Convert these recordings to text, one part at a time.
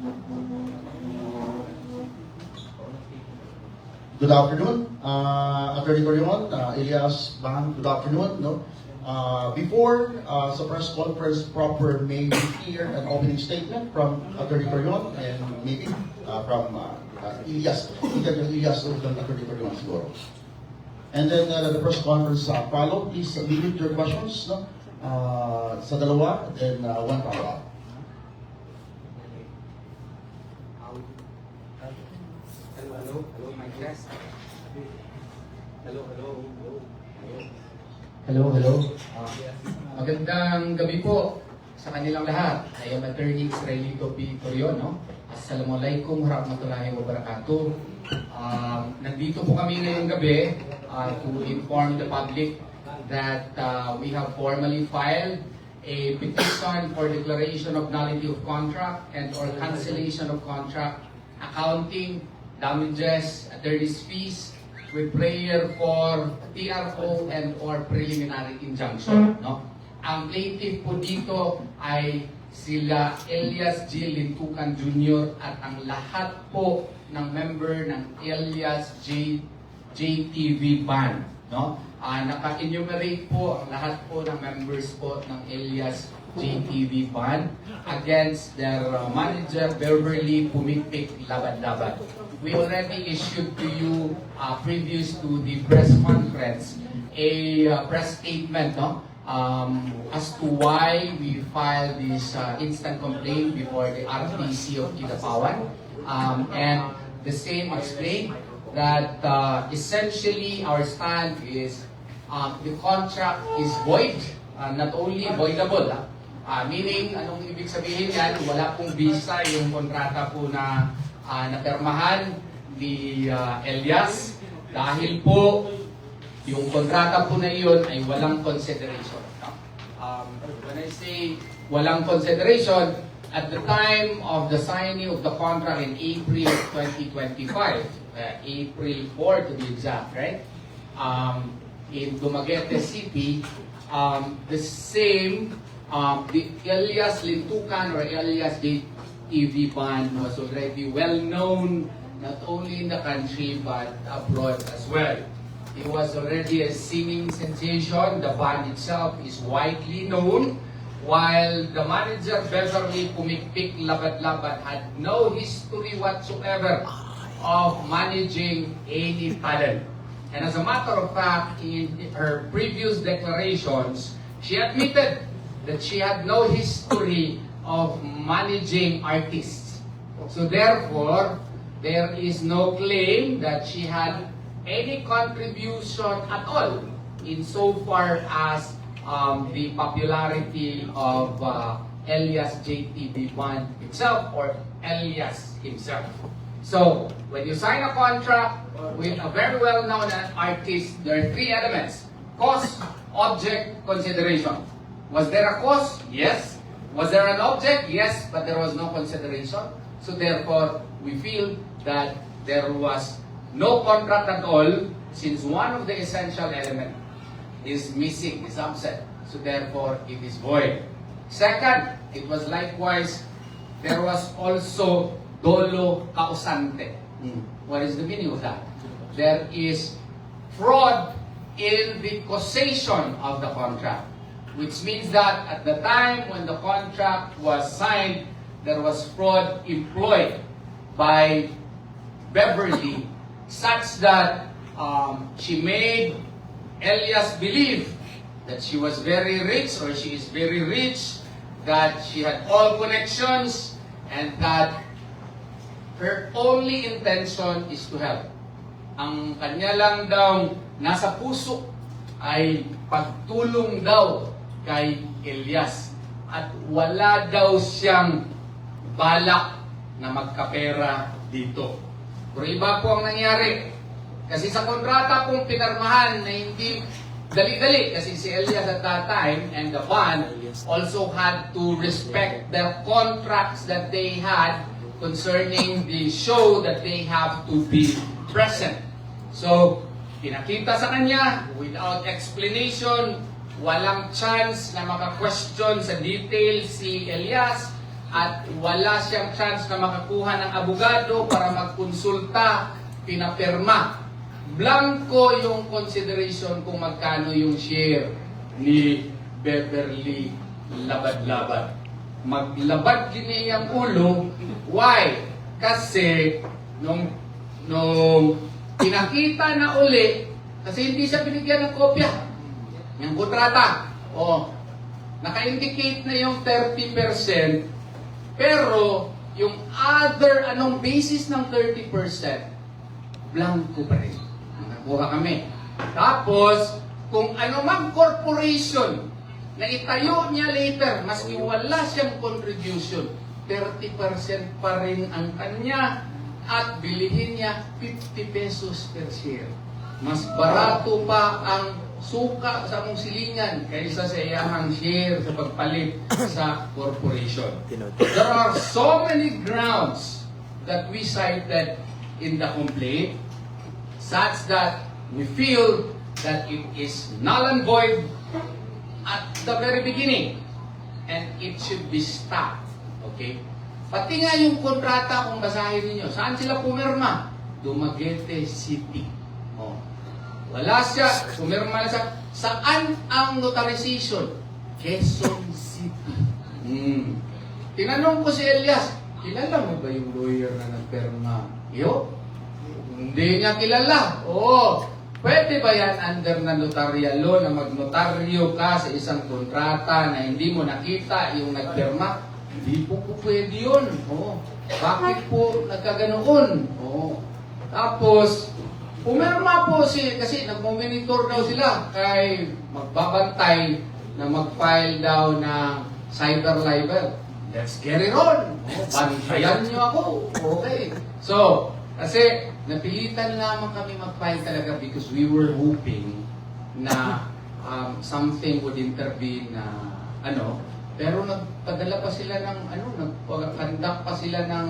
Good afternoon, Attorney Torion, Elias Bang, good afternoon. No? Before sa press conference proper, may we hear an opening statement from Attorney Torion and maybe from Elias. Elias of Attorney Torion siguro. And then the press conference follow. Please limit your questions, no? Sa dalawa, then one follow-up. Hello, my class. Hello. Magandang gabi po sa kanilang lahat. I am Attorney Israelito P. Torion, no? Assalamualaikum warahmatullahi wabarakatuh. Nandito po kami ngayong gabi to inform the public that we have formally filed a petition for declaration of nullity of contract and or cancellation of contract, accounting, damages, attorney's fees, with prayer for TRO and or preliminary injunction. No? Ang plaintiff po dito ay sila Elias G. Lintukan Jr. at ang lahat po ng member ng Elias J. JTV Band. No? Naka-enumerate po ang lahat po ng members po ng Elias JTV Band against their manager Beverly Pumipik Labad-Labad. We already issued to you previous to the press conference a press statement, no? As to why we filed this instant complaint before the RTC of Kidapawan, and the same explained that essentially our stand is the contract is void, not only voidable, meaning anong ibig sabihin yan, wala pong visa yung kontrata po na napermahan ni Elias dahil po yung kontrata po na iyon ay walang consideration. When I say walang consideration, at the time of the signing of the contract in April 2025, April 4 to be exact, right? In Dumaguete City, the same, the Elias Lintukan or Elias JTV Band was already well known not only in the country but abroad as well. It was already a singing sensation. The band itself is widely known, while the manager Beverly Pumipik Labad-Labad had no history whatsoever of managing any talent. And as a matter of fact, in her previous declarations, she admitted that she had no history of managing artists. So therefore, there is no claim that she had any contribution at all insofar as the popularity of Elias JTV Band itself or Elias himself. So, when you sign a contract with a very well-known artist, there are three elements: cause, object, consideration. Was there a cause? Yes. Was there an object? Yes, but there was no consideration. So therefore, we feel that there was no contract at all since one of the essential elements is missing, is absent. So therefore, it is void. Second, it was likewise, there was also dolo causante. What is the meaning of that? There is fraud in the causation of the contract, which means that at the time when the contract was signed, there was fraud employed by Beverly such that she made Elias believe that she was very rich or she is very rich, that she had all connections, and that her only intention is to help. Ang kanya lang daw nasa puso ay pagtulong daw kay Elias at wala daw siyang balak na magkapera dito. Pero iba po ang nangyari. Kasi sa kontrata pong pinarmahan na hindi dali-dali, kasi si Elias at that time and the band also had to respect their contracts that they had concerning the show that they have to be present. So, pinakita sa kanya, without explanation, walang chance na maka-question sa detail si Elias, at wala siyang chance na makakuha ng abogado para magkonsulta, pinapirma. Blanco yung consideration kung magkano yung share ni Beverly Labad-Labad. Maglabad din iyang ulo. Why? Kasi nung pinakita na uli, kasi hindi siya binigyan ng kopya ng kontrata. O, naka-indicate na yung 30%, pero yung other, anong basis ng 30%, blanco pa rin. Nakuha kami. Tapos, kung ano mang corporation na itayo niya later, maski wala siyang contribution, 30% pa rin ang kanya at bilihin niya 50 pesos per share. Mas barato pa ang suka sa among silingan kaysa sa iyahang share sa pagpalit sa corporation. There are so many grounds that we cited in the complaint such that we feel that it is null and void at the very beginning and it should be stopped. Okay? Pati nga yung kontrata, kung basahin ninyo, saan sila pumirma? Dumaguete City. Oh. Wala siya, pumirma na siya. Saan ang notarization? Quezon City. Tinanong ko si Elias, kilala mo ba yung lawyer na nagpirma? Iyo? Hindi niya kilala. Oo. Pwede ba yan under na notarial law na magnotaryo ka sa isang kontrata na hindi mo nakita yung nagpirma? Hindi po pwede yun. Oo. Bakit po nagkaganoon? Oo. Tapos, pumirma po kasi nagmomonitor daw sila kay magbabantay na mag-file daw ng cyber libel. Let's get it on. Bantayan niyo ako. Okay. So, kasi napilitan lamang kami mag-file talaga because we were hoping na something would intervene na pero nagpadala pa sila ng nagpa-conduct pa sila ng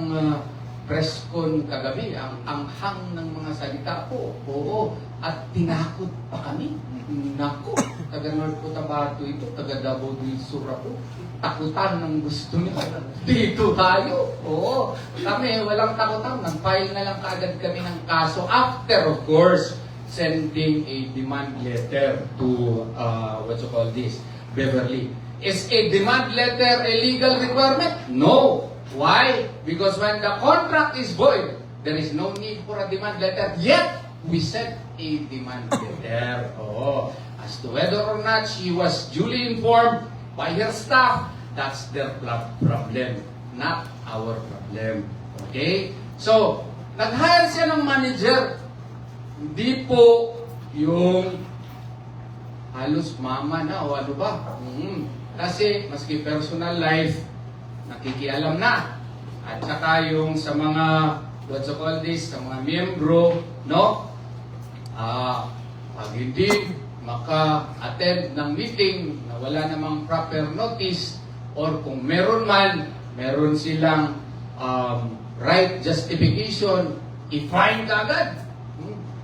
press con kagabi, ang anghang ng mga salita ko. Oo. At tinakot pa kami. Nako, taga North Cotabato ito, taga Davao del Sur ako. Takutan ng gusto nila. Dito tayo. Oo. Kami, walang takutan. Nag-file na lang kaagad kami ng kaso after, of course, sending a demand letter to, Beverly. Is a demand letter a legal requirement? No. Why? Because when the contract is void, there is no need for a demand letter. Yet, we sent a demand letter. Oh. As to whether or not she was duly informed by her staff, that's their problem, not our problem. Okay? So, nag-hire siya ng manager. Hindi po yung halos mama na o ano ba. Kasi maski personal life, nakikialam na. At saka yung sa mga, sa mga miyembro, no? Pag hindi maka-attend ng meeting na wala namang proper notice, or kung meron man, meron silang right justification, i-fine ka agad.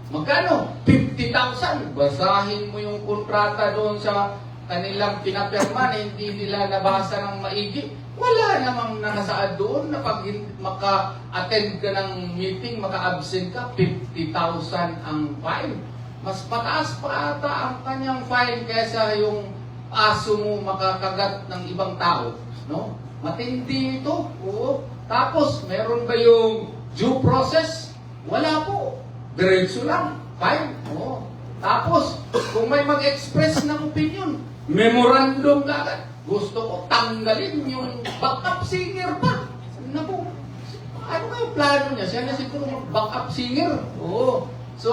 Magkano? 50,000. Basahin mo yung kontrata doon sa kanilang pinapirma na hindi nila nabasa ng maigi. Wala namang nakasaad doon na pag maka-attend ka ng meeting, maka-absent ka, 50,000 ang fine. Mas pataas pa ata ang kanyang fine kaysa yung aso mo makakagat ng ibang tao. No? Matindi ito. Oo. Tapos, meron ba yung due process? Wala po. Diretso lang. Fine. Oo. Tapos, kung may mag-express ng opinion, memorandum ka agad. Gusto ko tanggalin yung backup singer pa. Naku, ano kayo plano niya? Siya na siguro mag-backup singer. Oo. So,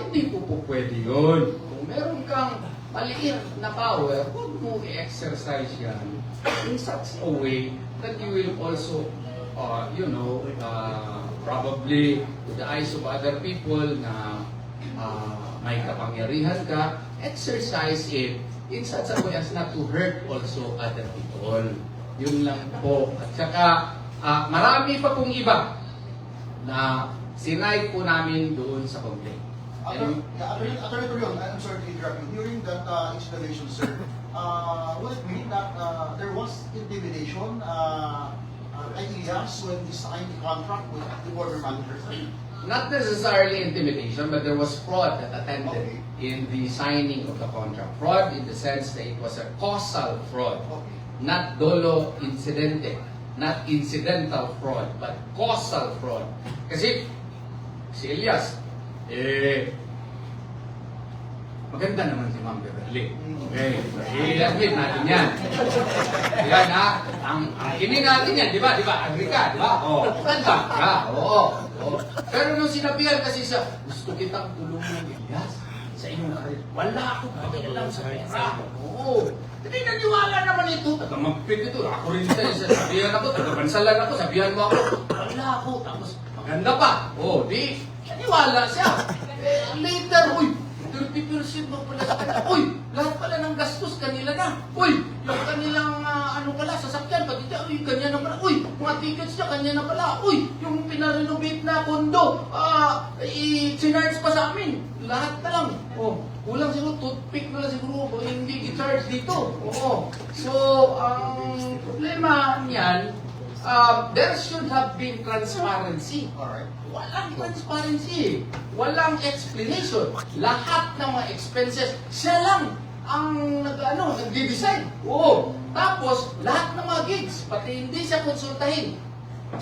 hindi po pwede yun. Kung meron kang maliit na power, huwag mo i-exercise yan in such a way that you will also, probably to the eyes of other people na may kapangyarihan ka, exercise it in such a way as not to hurt also other people. Yun lang po. At saka, marami pa pong iba na sinay po namin doon sa complaint. Attorney Torion, I'm sorry to interrupt you. During that installation, sir, will agree that there was intimidation kay Elias when he signed the contract with the border managers. Not necessarily intimidation, but there was fraud that attended Okay. in the signing of the contract. Fraud in the sense that it was a causal fraud, Okay. not dolo incidente, not incidental fraud, but causal fraud. Kasi si Elias, maganda naman si Ma'am Beverly. Okay, i-admit natin yan. Yan ha, ang kining natin yan, di ba? Di ba? Agree ka, di ba? Oo, maganda ka, oo. Oo. Pero nung sinabihan kasi siya, gusto kitang tulungan, Elias, sa inyong karir. Wala akong pakialam sa pera. Oo. Hindi naniwala naman ito. Taga-magpit ito. Ako rin sa'yo. Sabihan ako, taga-bansalan ako, sabihan mo ako. Wala ako. Tapos, maganda pa. Oo, di. Naniwala siya. Later, uy, 30% mo pala sa kanila. Uy, lahat pala ng gastos kanila na. Uy, yung kanilang ano pala, sasakyan, pati dyan, uy, kanya na pala. Uy, mga tickets niya, kanya na pala. Uy, yung pinarenovate na kondo, sinarge pa sa amin. Lahat na lang. Oh, kulang siguro, toothpick na lang siguro, hindi i-charge dito. Oo. So, ang problema niyan, there should have been transparency. Alright. Walang transparency. Walang explanation. Lahat ng mga expenses, siya lang ang nagde-decide. Oo. Tapos, lahat ng mga gigs, pati hindi siya konsultahin.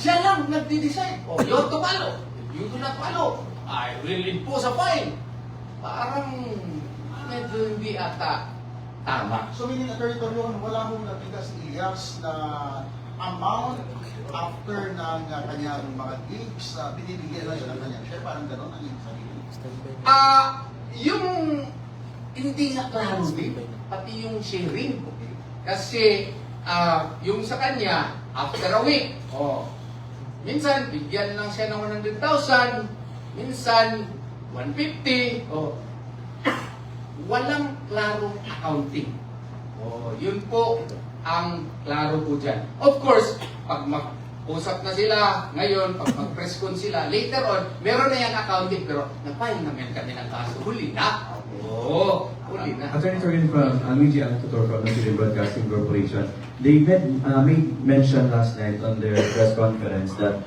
Siya lang nagde-decide. Oh, you have to follow. If you do not follow, I will impose a fine. Parang medyo hindi ata tama. So meaning, Attorney Torion, wala mong nakita si Elias na amount after ng kanyang mga gigs, binibigyan na yun ng kanyang share, parang gano'n ang ibig sabihin. Yung hindi nga klaro din, pati yung sharing. Kasi yung sa kanya, after a week, minsan bigyan lang siya ng 100,000, minsan 150, walang klarong accounting. Yun po ang klaro po dyan. Of course, pag mag-usap na sila ngayon, pag mag-press con sila, later on, meron na yung accounting, pero napayang naman kami ng kaso. Huli na. Huli na. Attorney Torion from Luigi Tutor from the Philippine Broadcasting Corporation. They made mention last night on their press conference that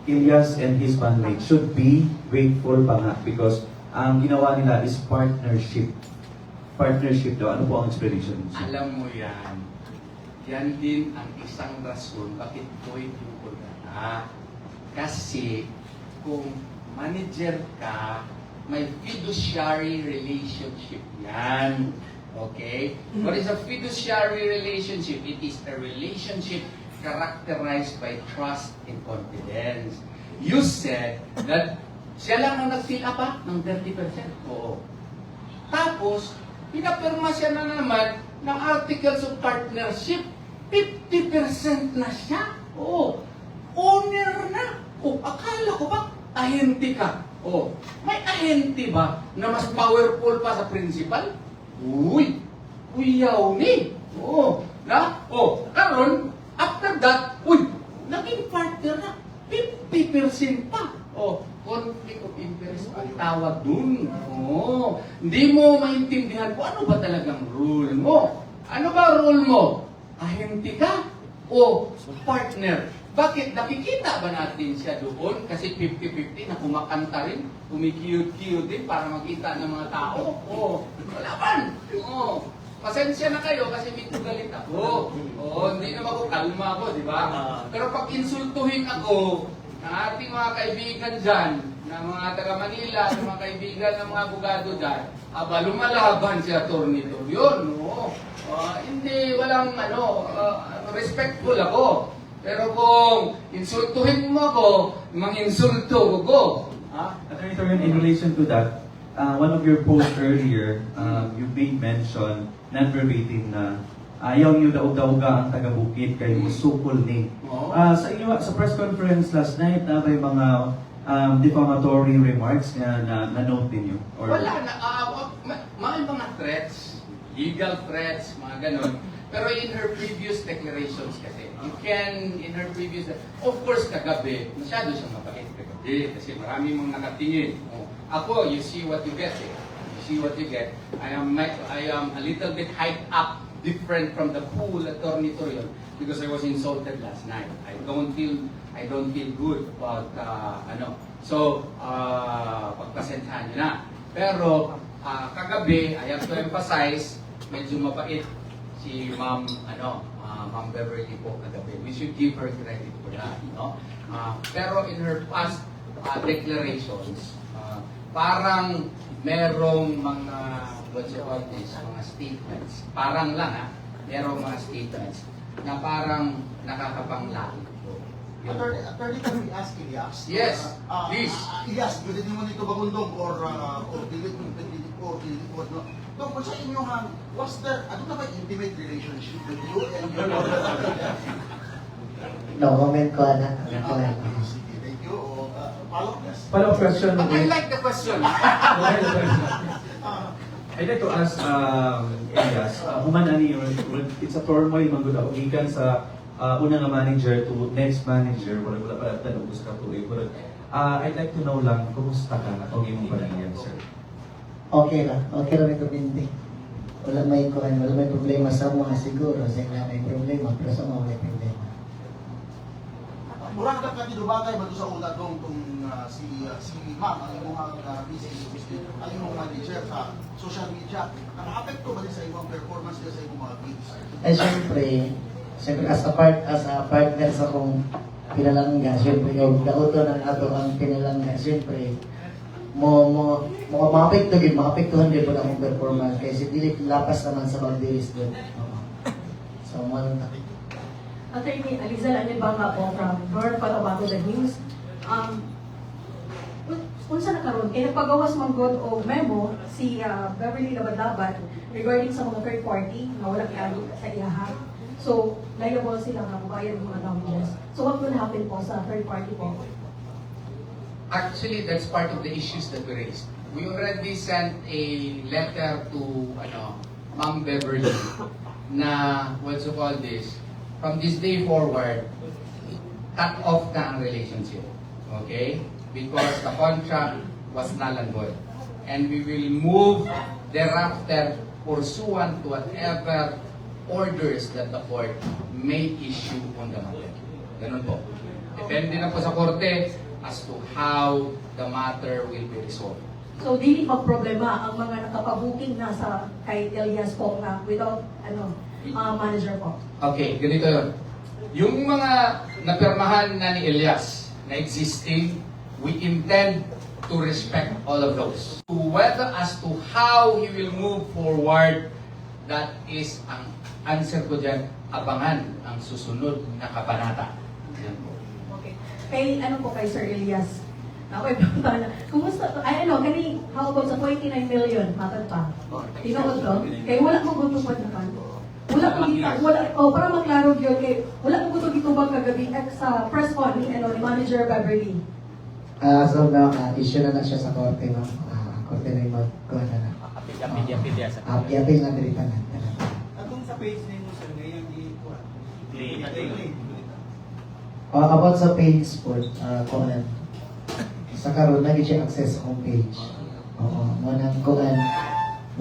Elias and his bandmate should be grateful pa nga because ang ginawa nila is partnership. Partnership daw. Ano po ang explanation? Alam mo yan. Yan din ang isang rason bakit ko'y tungkol na. Kasi kung manager ka, may fiduciary relationship yan. Okay? What is a fiduciary relationship? It is a relationship characterized by trust and confidence. You said that siya lang ang nag-fill up ng 30%. Oo. Tapos, pinapirma siya na naman ng articles of partnership. 50% na siya. Oo. Owner na. Akala ko ba ahente ka? May ahente ba na mas powerful pa sa principal? Uyaw ni. Karon, after that, naging partner na. 50% pa. Conflict of interest ang tawag dun. Hindi mo maintindihan kung ano ba talagang rule mo. Ano ba rule mo? Ahente ka o partner? Bakit? Nakikita ba natin siya doon? Kasi 50-50 na kumakanta rin, kumikiyot-kiyot din para makita ng mga tao. Wala man. Pasensya na kayo kasi medyo galit ako. Hindi naman ako kalma ako, di ba? Pero pag insultuhin ako ng ating mga kaibigan dyan, ng mga taga Manila, ng mga kaibigan ng mga abogado dyan, lumalaban si Atty. Torion. Hindi, walang respectful ako. Pero kung insultuhin mo ako, mang-insulto ko. Attorney Torion, in relation to that, one of your posts earlier, you made mention, non-verbatim na ayaw niyo daog-dauga ang taga-Bukid kay musukol ni. Sa inyo, sa press conference last night, may mga defamatory remarks na note ninyo? Wala na. May mga threats, legal threats, mga ganon. Pero in her previous declarations kasi, of course, kagabi, masyado siyang mabait kagabi kasi marami mong nakatingin. Ako, you see what you get. You see what you get. I am a little bit hyped up, different from the cool Attorney Torion, because I was insulted last night. I don't feel good about So, pagpasensyahan niyo na. Pero kagabi, I have to emphasize, medyo mabait si Ma'am Ma'am Beverly po kagabi. We should give her credit for that, no? Pero in her past declarations, parang merong mga mga statements. Parang lang merong mga statements na parang nakakapanglaki po. Attorney, can we ask Elias? Yes, please. Elias, pwede mo nito bagundong or pilit mo no? No, kung sa inyo was there, ano na ba intimate relationship with you and your No comment ko, anak. Sige, thank you. Follow-up, yes. Follow-up question. But I like the question. I'd like to ask Elias, human ani it's a turmoil man gud ako gikan sa una nga manager to next manager, wala pa tanong gusto ka tuloy. I'd like to know lang kumusta ka o imong panahon, sir. Okay lang ito hindi. Wala may problema sa mga siguro. Sila may problema, pero sa mga may problema. Murang ka tinubagay ba sa una kung si Ma'am, ang imong busy, ang imong manager sa social media, naka-apekto ba din sa imong performance sa imong mga gigs? Eh siyempre as a partner sa kong pinalangga, siyempre yung dauto ng ato ang pinalangga, siyempre makapektuhan din po na akong performance kasi dili lapas naman sa boundaries doon. So, Attorney Alizal Anibanga po from North Cotabato The News. Unsa na karon kay nagpagawas man gud og memo si Beverly Labad-Labad regarding sa mga third party na wala kayalo sa iyaha. So, liable sila na magbayad ng mga damages. So, what will happen po sa third party po? Actually, that's part of the issues that we raised. We already sent a letter to Ma'am Beverly na from this day forward, cut off na ang relationship. Okay? Because the contract was null and void. And we will move thereafter pursuant to whatever orders that the court may issue on the matter. Ganun po. Depende na po sa korte as to how the matter will be resolved. So, dili magproblema ang mga nakapabuking na sa kay Elias po na without manager po. Okay, ganito yun. Yung mga napirmahan na ni Elias na existing, we intend to respect all of those. Whether as to how he will move forward, that is ang answer ko dyan, abangan ang susunod na kabanata. Yan po. Okay. Kay kay Sir Elias? Okay, kumusta? How about sa 29 million, matag pa? Tinood to? Kaya wala mo gutupad na pa. Para maklaro yun, kay wala mo gutupad itubag kagabi sa press con ni Manager Beverly. So now, issue na siya sa korte, no? Korte na yung magkuhan na. Apil na dito na. Atong sa page ninyo sir, ngayon i-play. About sa page sport, kuhan. Sa karon na siya access sa homepage. Oo, mo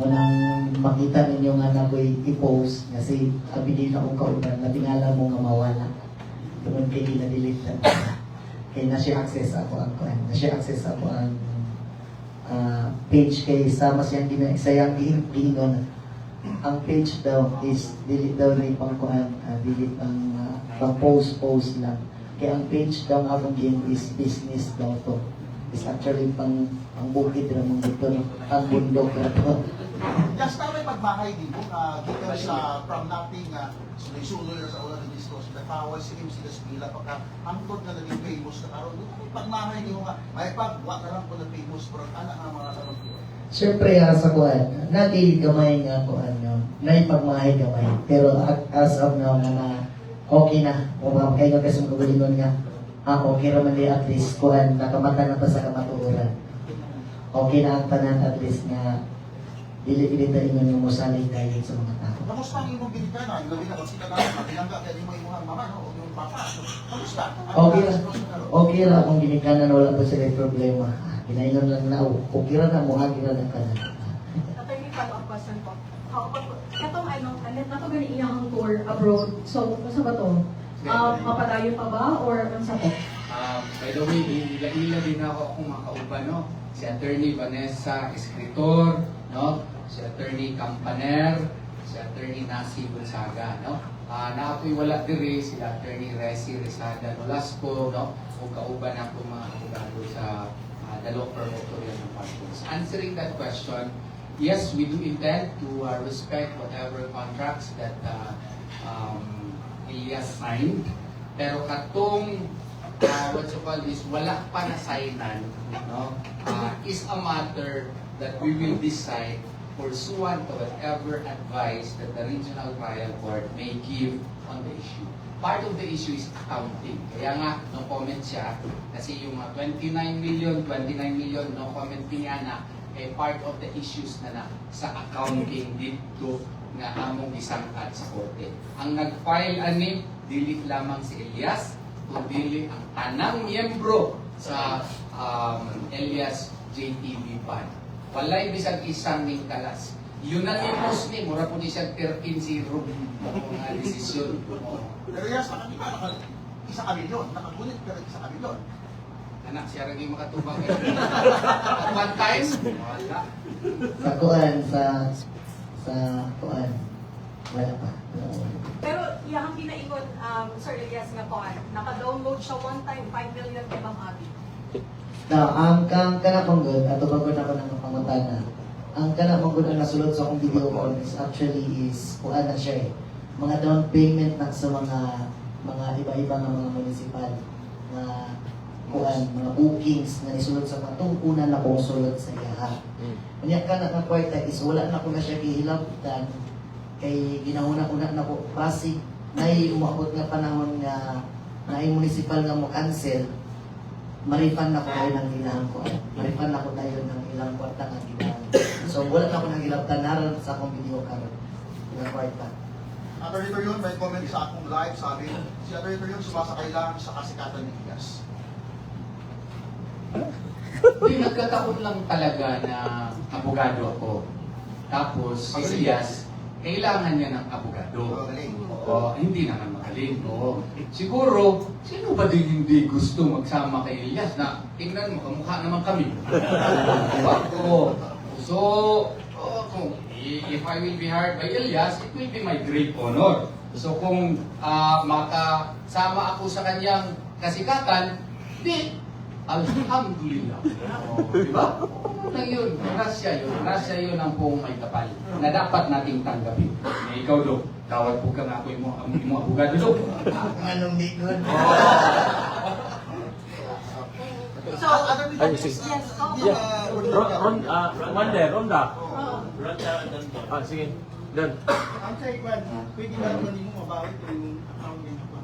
nang makita ninyo nga na ko'y i-post kasi abili na akong kauban na tingala mo nga mawala. Tungod kay na-delete na. Kaya na siya access ako ang kuhan. Na siya access ako ang page kay sama siyang giingon. Ang page daw is delete daw na pang kuhan, delete ang pang post lang. Kaya ang page daw nga akong game is business daw to. Is actually pang bukid na mong dito, ang bundok na to. Just na may pagbahay din po, gikan sa from nothing, suloy-suloy na sa ulan ng discourse, nakawas si MC Gaspila, pagka angkot na naging famous na karoon, may pagbahay din mo nga, may pagwa na lang po na famous, pero anak nga mga karoon po. Siyempre, sa kuhan, gamay nga kuhan nyo, naipagmahay gamay. Pero as of now, na okay na, kung kayo kasi magalingon nga, okay naman di at least kuhan, nakamata na pa sa kamatuuran. Okay na ang tanan at least nga, dili-dili tayo yung musalig dahil sa mga tao. Kamusta ang imong ginikanan? Gabi na kasi ka naman, matilangga kaya di mo imuhang mama, no? O yung papa. Kamusta? Okay lang kung ginikanan, wala pa sila problema. Ginayon lang na, okay na mo, hagi na lang ka na. question po. Katong ano, nato gani iyang tour abroad. So, sa ba to? Mapadayon pa ba or ano sa to? By the way, ila din ako kung makauban, no? Si Attorney Vanessa Escritor, no? Si Attorney Campaner, si Attorney Nasi Gonzaga, no? Naapoy wala diri si Attorney Resi Rizada Nolasco, no? O kauban ako mga abogado sa the law firm of Torian & Partners. Answering that question, yes, we do intend to respect whatever contracts that Elias signed. Pero katong what you call this, wala pa na signan, no? Is a matter that we will decide pursuant to whatever advice that the regional trial court may give on the issue. Part of the issue is accounting. Kaya nga, no comment siya, kasi yung 29 million, no comment niya na part of the issues na sa accounting dito nga among isangkat sa korte. Ang nag-file ani, dili lamang si Elias, kundi ang tanang miyembro sa Elias JTV Fund. Walay bisag isang ning kalas. Unanimous ni, mura po di siya 13-0 mga desisyon. Pero yes, isa kami yun. Nakagunit pero isa kami yun. Anak siya rin yung makatubang. At one time, wala. Sa kuan, sa kuan, wala pa. Pero iyang kinaingon, Sir Elias nga po, naka-download siya one time, 5 million kay Ma'am Abby. Now, ang kanapanggod, ato bago na ko ng pangutana, ang kanapanggod ang nasulod sa akong video call is actually is, kuan na siya eh, mga down payment na sa mga iba-iba ng mga municipal na kuan, mga bookings na nisulod sa matungkunan na kong sulod sa iya. Kanya ka na kwarta is wala na ko na siya kihilabtan kay ginahuna-una na ko basig na umabot nga panahon nga na municipal nga mo cancel. Marifan na ko tayo ng ilang kuan. Marifan na ko tayo ng ilang kwarta nga ilang. So wala na ko nang hilabtan naroon sa akong video karon. Ilang kwarta. Attorney Torion, may comment sa akong live, sabi, si Attorney Torion sumasakay lang sa kasikatan ni Elias. Hindi, nagkataon lang talaga na abogado ako. Tapos, si Elias, kailangan niya ng abogado. Magaling. Oo, hindi naman magaling. Oo. Siguro, sino ba din hindi gusto magsama kay Elias na tingnan mo, kamukha naman kami. Diba? Oo. So, if I will be hired by Elias, it will be my great honor. So kung makasama ako sa kanyang kasikatan, di, alhamdulillah. Diba? Lang yun, grasya yun. Grasya yun ang buong may kapal na dapat nating tanggapin. Ikaw, Dok, tawad po ka nga ako yung abogado, Dok. Anong di good? So, Ay, yes, Ronda. Sige. Done. Ang sa ikwan, pwede ba naman mo mabawit yung account niya pa?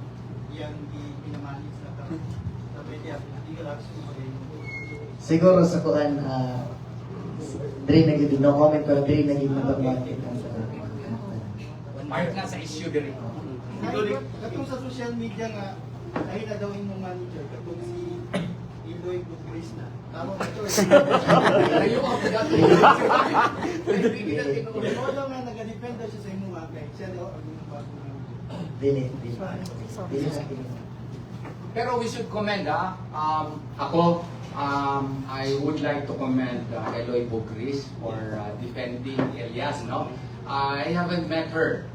Yan pinamanis na ka. Sabi niya, hindi ka lang Siguro sa kuan, diri naging no comment ko, diri naging matamatik. Part na sa issue din. Katong sa social media nga, dahil na daw yung manager, katong si Iloy Gutris na. Tama ba ito? Ayaw ako dati. Ikaw daw nga nag-depend daw siya sa imong mga kay. Siya daw ang bago na. Dili. Pero we should commend, ako, I would like to commend Eloy Bugris for defending Elias, no? I haven't met her,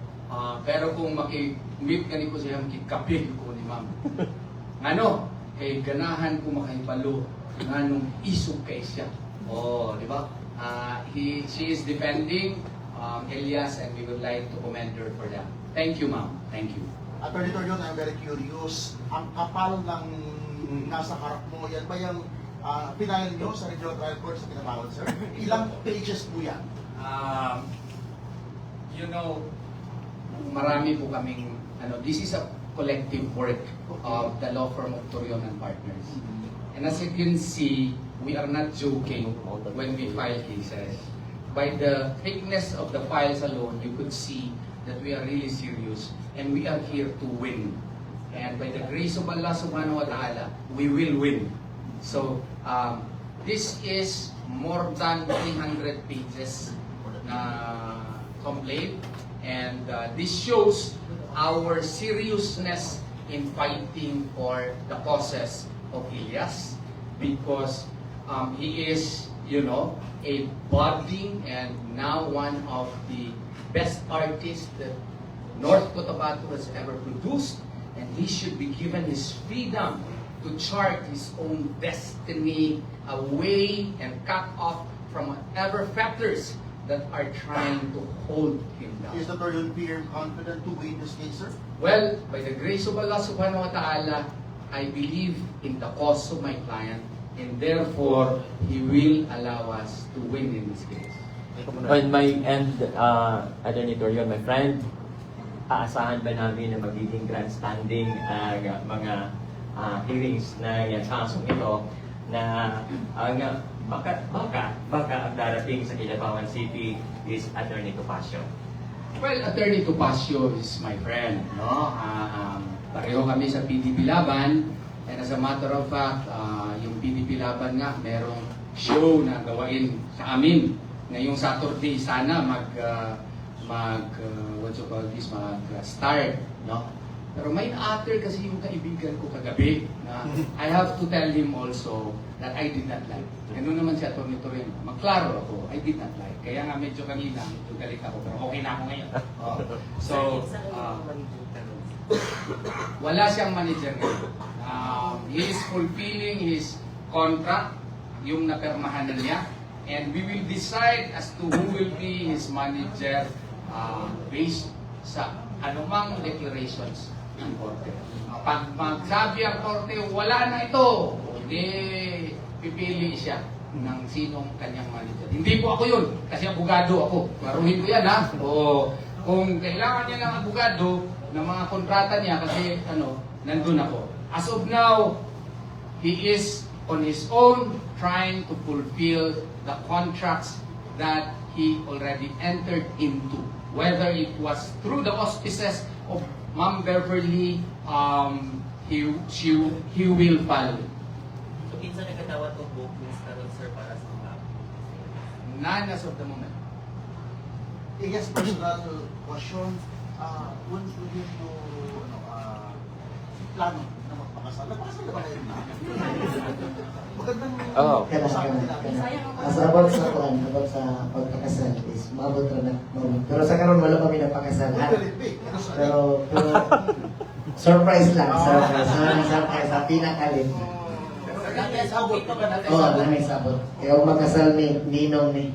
pero kung maki-meet ka ko siya, makikapil ko ni ma'am. Ano? Kay ganahan ko makahipalo nga nung isog kay siya. Oh, di ba? She is defending Elias and we would like to commend her for that. Thank you, ma'am. Thank you. Attorney Torion, I'm very curious. Ang kapal ng nasa harap mo, yan ba yung final nyo sa regional trial court sa tinatawag, sir? Ilang pages po yan? You know, marami po kaming, this is a collective work of the law firm of Torion & Partners. And as you can see, we are not joking when we file cases. By the thickness of the files alone, you could see that we are really serious and we are here to win. And by the grace of Allah subhanahu wa ta'ala, we will win. So, this is more than 300 pages na complaint, and this shows our seriousness in fighting for the causes of Ilyas, because he is, a budding and now one of the best artists that North Cotabato has ever produced, and he should be given his freedom to chart his own destiny away and cut off from whatever factors that are trying to hold him Is down. Dr. Yun confident to win this case, sir? Well, by the grace of Allah subhanahu wa ta'ala, I believe in the cause of my client, and therefore, he will allow us to win in this case. On my end, Attorney Torion, my friend, aasahan ba namin na magiging grandstanding ang mga hearings ng kasong ito na ang baka ang darating sa Kidapawan City is Attorney Topacio? Well, Attorney Topacio is my friend, no? Pareho kami sa PDP Laban, and as a matter of fact, yung PDP Laban nga, merong show na gawain sa amin. Ngayong Saturday, sana mag-start, no? Pero may na-utter kasi yung kaibigan ko kagabi na I have to tell him also that I did not like. Ano naman si Atty. Torion, magklaro ako, I did not like. Kaya nga medyo kanina, medyo galit ako, pero okay na ako ngayon. So, wala siyang manager ngayon. He is fulfilling his contract, yung napermahan na niya, and we will decide as to who will be his manager based sa anumang declarations ng korte. Pag magsabi ang korte, wala na ito, hindi pipili siya ng sinong kanyang manager. Hindi po ako yun, kasi abogado ako. Maruhin ko yan, ha? O kung kailangan niya ng abogado, ng mga kontrata niya, kasi nandun ako. As of now, he is on his own trying to fulfill the contracts that he already entered into. Whether it was through the auspices of Ma'am Beverly, he will follow. So, kinsa nagkatawat o bookings karon sir para sa mga? None as of the moment. Yes, personal question. When will you plano na magpakasal? Nagpakasal na ba kayo na? Magandang Oo. About sa pagkakasal is maabot na moment. Pero sa karon wala kami napakasal. Pero surprise lang, surprise. Surprise sa pinakalit. Oo, may sabot. Kaya kung magkasal ni Ninong ni.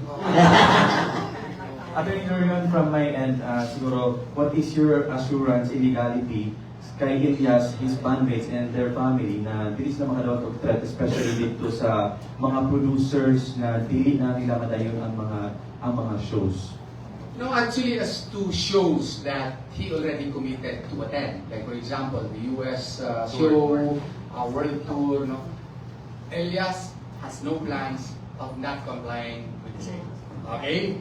Attorney Torion, from my end, siguro, what is your assurance in legality kay Ilyas, his bandmates, and their family na dinis na makadawat og threat, especially dito sa mga producers na dili na nila madayon ang mga shows? No, actually, as to shows that he already committed to attend. Like, for example, the US show, World Tour, no? Elias has no plans of not complying with the same. Okay?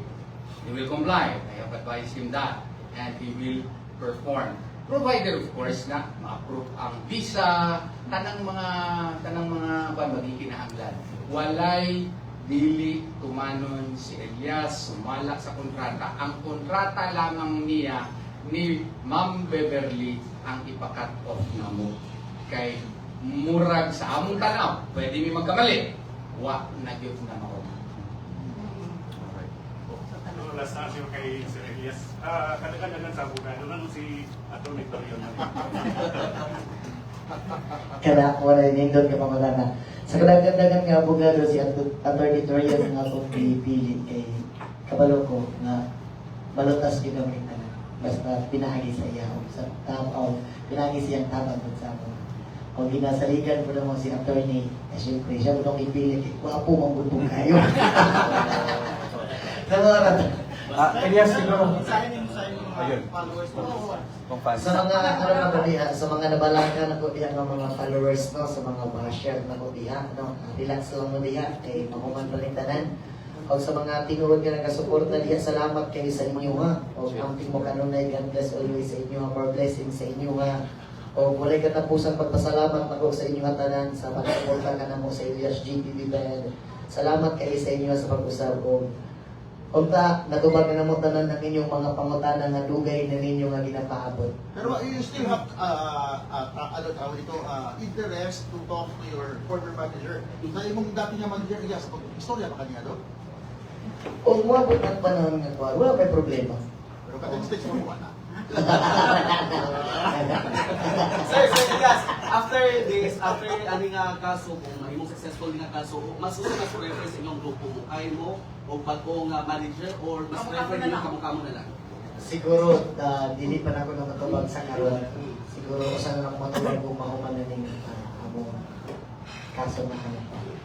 He will comply. I have advised him that. And he will perform. Provided, of course, na ma-approve ang visa, tanang mga magikinahanglan. Walay dili tumanon si Elias, sumala sa kontrata. Ang kontrata lamang niya ni Ma'am Beverly ang ipakat off na mo. Kay murag sa among tanaw, pwede mi magkamali. Wa na gyud na mao. Last na siya kay Sir Elias. Kadagdagan sa abogado lang si Atty. Torion. Kada wala nindot ka pamalana. Sa kadagdagan nga abogado si Atty. Torion nga po pili kay kabalo ko nga balutas gyud ang kita. Basta pinahagi sa iya sa tapaw, pinahagi siyang tabang sa ako. Kung ginasaligan ko naman si attorney, siyempre siya mo nung ipili kay wapo mang gutong kayo. Ilyas, siguro, Signing sa inyong mga followers mo. sa mga sa mga nabalaka na ko diha ng mga followers no, sa mga basher na ko diha no, relax lang mo diha kay mahuman palintanan. O sa mga tinuod nga nagasuporta diha, salamat kayo sa inyo ha. O amping mo kanunay, God bless always sa inyo, more blessings sa inyo ha. O walay katapusang pagpasalamat ako sa inyo tanan sa pagsuporta ka namo sa Ilyas GTV Band. Salamat kayo sa inyo sa pag-usab o Unta, natubag na mo tanan ang inyong mga pangutana nga dugay na ninyo nga ginapaabot. Pero you still have, ano tawag dito, interest to talk to your former manager. Na imong dati niya manager, yes, istorya pa kanya do? O umabot ng panahon nga kuha, wala pa problema. Pero katong stage mo na. Sir, yes, after this, after ani nga kaso kung imong successful nga kaso, mas gusto na prefer sa inyong grupo mo kay mo o bago nga manager or mas prefer ninyo kamukha mo na lang? Siguro, dili pa na ako nakatubag sa karon. Siguro, usan lang matulog kung mahuman na ning among kaso na kanya.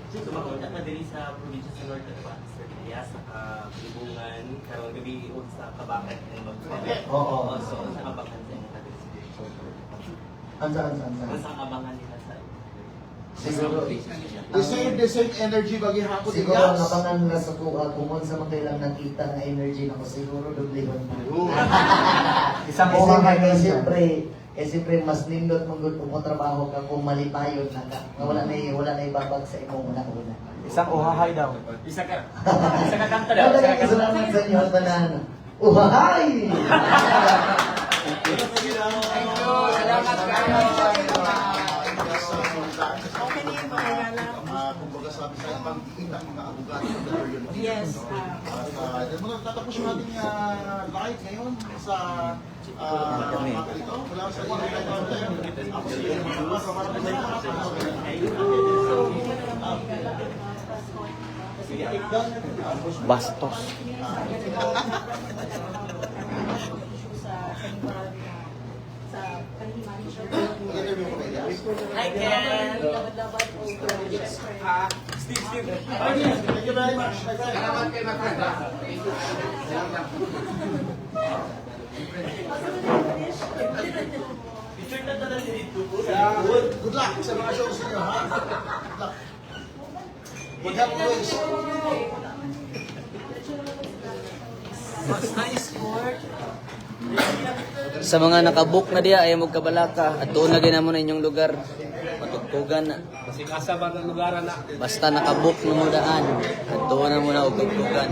So, makunta ka din sa probinsya sa North Cotabato, Sir Elias, sa Libungan, karong gabi o sa Kabakan ng Magpapalala. Oo. So, sa Kabakan sa inyo natin. Ansa. Sa Kabangan nila sa Siguro, The same energy bagi hapon siguro ang abangan na sa kuha, kung sa mga kailang nakita na energy na ko, siguro dubligon na. Isang Kasi uhahay kaya na siyempre mas nindot mong good kung trabaho ka kung malipayon na ka. Nga wala na ibabag sa imong una-una. Isang uhahay daw. Isa ka kanta daw. Ano kaya kasalamat sa inyo ang tanan? Uhahay! Thank you. Salamat kayo. Okay na yun, mga gala. Kumbaga sabi sa pagkikita ng mga abogado ng Dorion. Yes. Tatapos natin live ngayon sa ito. Wala sa Bastos. Hi, Ken! Thank you very much. Salamat kayo, my friend. Picture na talaga dito. Good luck sa mga shows niyo, ha? Good luck. Good luck always. Sa mga nakabook na diya, ayaw magkabalaka. At doon na ginamon na inyong lugar. Matugtugan na. Basta nakabook na mo daan. At doon na muna og tugtugan.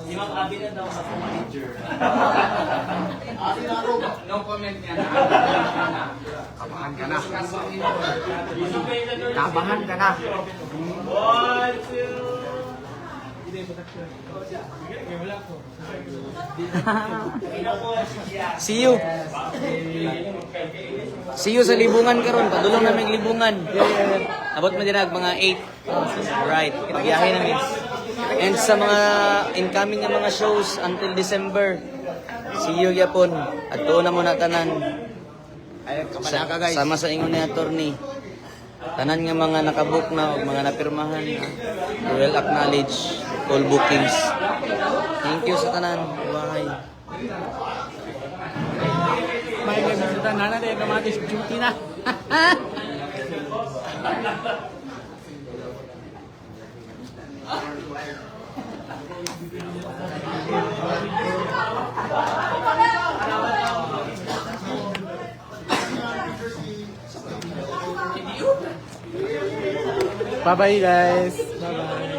Si Ma'am Abby na daw sa manager. No comment yan. Kabahan ka na. Kabahan ka na. 1, 2. See you. See you sa libungan karon. Padulong namin libungan. Abot mo dinag mga 8. Right. Biyahe namin. And sa mga incoming na mga shows until December. See you yapon. At doon na muna tanan. Sama sa ingon ni attorney. Tanan nga mga nakabook na o mga napirmahan. Well acknowledge all bookings. Thank you sa tanan. Bye. May mga nana de kamatis duty na. Bye-bye guys. Bye-bye.